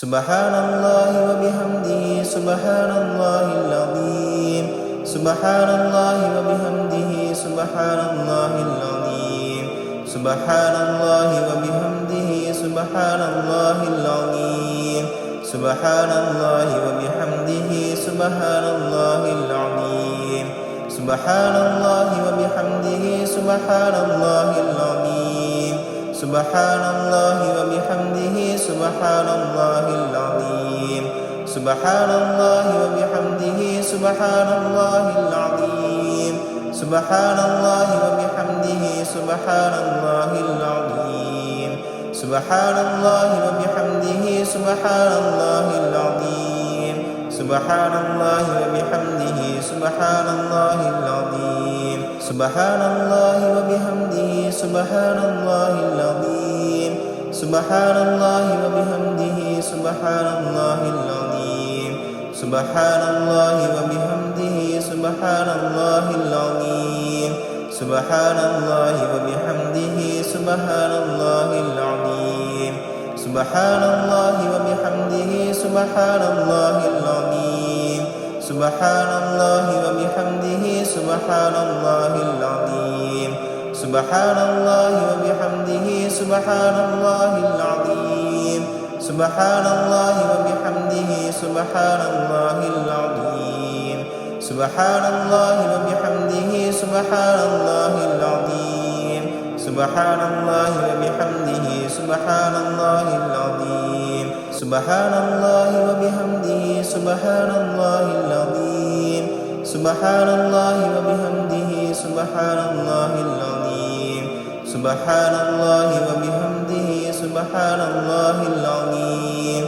Subhanallah wa bihamdihi subhanallahil azim. Subhanallah wa bihamdihi subhanallahil azim. Subhanallah wa bihamdihi subhanallahil azim. Subhanallah wa bihamdihi subhanallahil azim. Subhanallah wa bihamdihi subhanallahil azim. Subhanallah wa bihamdihi subhanallahil azim. Subhanallah wa bihamdihi subhanallahil azim. Subhanallah wa bihamdihi subhanallahil azim. Subhanallah wa bihamdihi subhanallahil azim. Subhanallah wa bihamdihi subhanallahil azim. Subhanallah wa bihamdihi subhanallahil azim. Subhanallah wa bihamdihi subhanallahil azim. Subhanallah wa bihamdihi subhanallahil azim. Subhanallah wa bihamdihi subhanallahil azim. Subhanallah wa bihamdihi subhanallahil azim. Subhanallah wa bihamdihi subhanallahil azim. Subhanallah wa bihamdihi subhanallahil azim. Subhanallah wa bihamdihi subhanallahil azim. Subhanallah wa bihamdihi subhanallahil azim. Subhanallah wa bihamdihi subhanallahil azim. Subhanallah wa bihamdihi subhanallahil azim. Subhanallah wa bihamdihi subhanallahil azim. Subhanallah wa bihamdihi subhanallahil azim.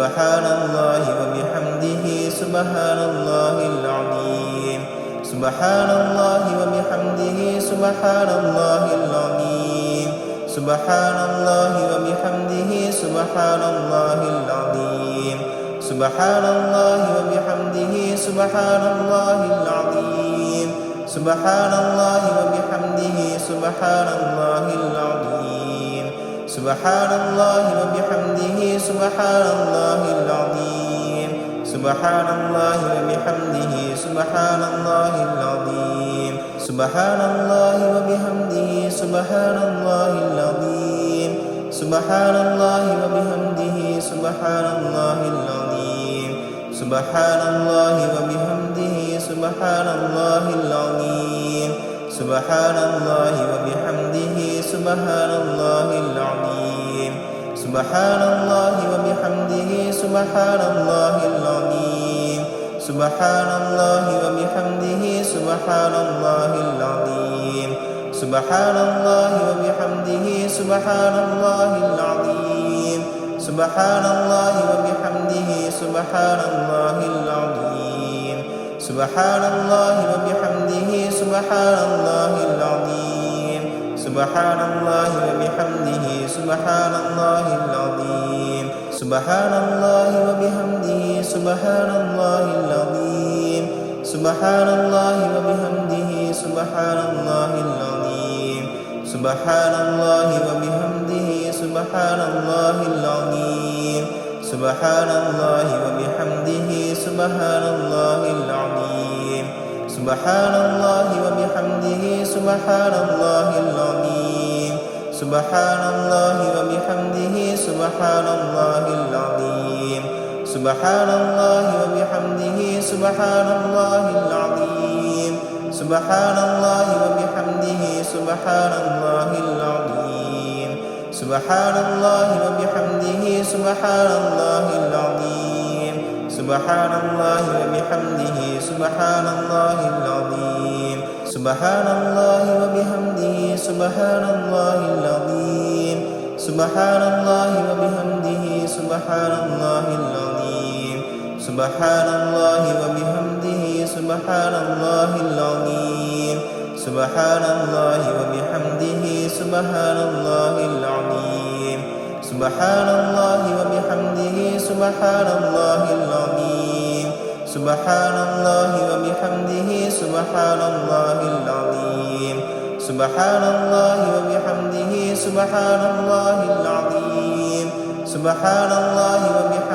Subhanallah wa bihamdihi subhanallahil azim. Subhanallah wa bihamdihi subhanallahil azim. Subhanallah wa bihamdihi subhanallahil azim. Subhanallah wa bihamdihi subhanallahil azim. Subhanallah wa bihamdihi subhanallahil azim. Subhanallah wa bihamdihi subhanallahil azim. Subhanallah wa bihamdihi subhanallahil azim. Subhanallah wa bihamdihi subhanallahil azim. Subhanallah wa bihamdihi subhanallahil azim. Subhanallah wa bihamdihi subhanallahil azim. Subhanallah wa bihamdihi subhanallahil azim. Subhanallah wa bihamdihi subhanallahil azim. Subhanallah wa bihamdihi subhanallahil azim. Subhanallah wa bihamdihi subhanallahil azim. Subhanallah wa bihamdihi subhanallahil azim. Subhanallah wa bihamdihi subhanallahil azim. Subhanallah wa bihamdihi subhanallahil azim. Subhanallah wa bihamdihi subhanallahil azim. Subhanallah wa bihamdihi subhanallahil azim. Subhanallah wa bihamdihi subhanallahil azim. Subhanallah wa bihamdihi subhanallahil azim. Subhanallah wa bihamdihi subhanallahil azim. Subhanallah wa bihamdihi subhanallahil azim. Subhanallah wa bihamdihi subhanallahil azim. Subhanallah wa bihamdihi subhanallahil azim. Subhanallah wa bihamdihi subhanallahil azim. Subhanallah wa bihamdihi subhanallahil azim. Subhanallah wa bihamdihi subhanallahil azim. Subhanallah wa bihamdihi subhanallahil azim. Subhanallah wa bihamdihi subhanallahil azim. Subhanallah wa bihamdihi subhanallahil azim. Subhanallah wa bihamdihi subhanallahil azim. Subhanallah wa bihamdihi subhanallahil azim. Subhanallah wa bihamdihi subhanallahil azim. Subhanallah wa bihamdihi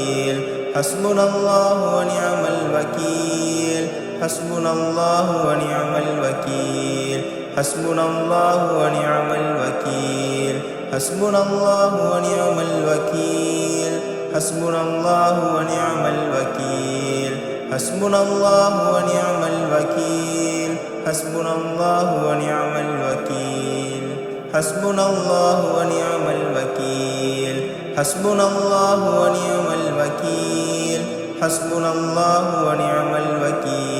الوكيل حسبنا الله ونعم الوكيل حسبنا الله ونعم الوكيل حسبنا الله ونعم الوكيل حسبنا الله ونعم الوكيل حسبنا الله ونعم الوكيل حسبنا الله ونعم الوكيل حسبنا الله ونعم الوكيل حسبنا الله ونعم الوكيل حسبنا الله ونعم الوكيل حسبنا الله ونعم الوكيل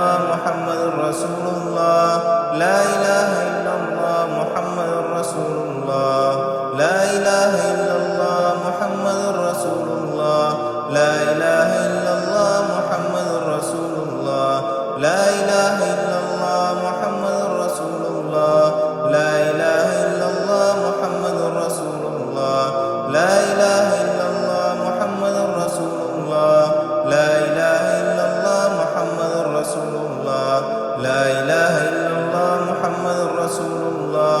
الله محمد رسول الله لا إله إلا الله محمد رسول الله لا إله إلا الله محمد رسول الله لا إله إلا الله محمد رسول الله لا إله إلا الله محمد رسول الله لا إله إلا الله محمد رسول الله لا إله إلا الله محمد رسول الله لا إله إلا الله محمد رسول الله لا إله إلا الله محمد رسول الله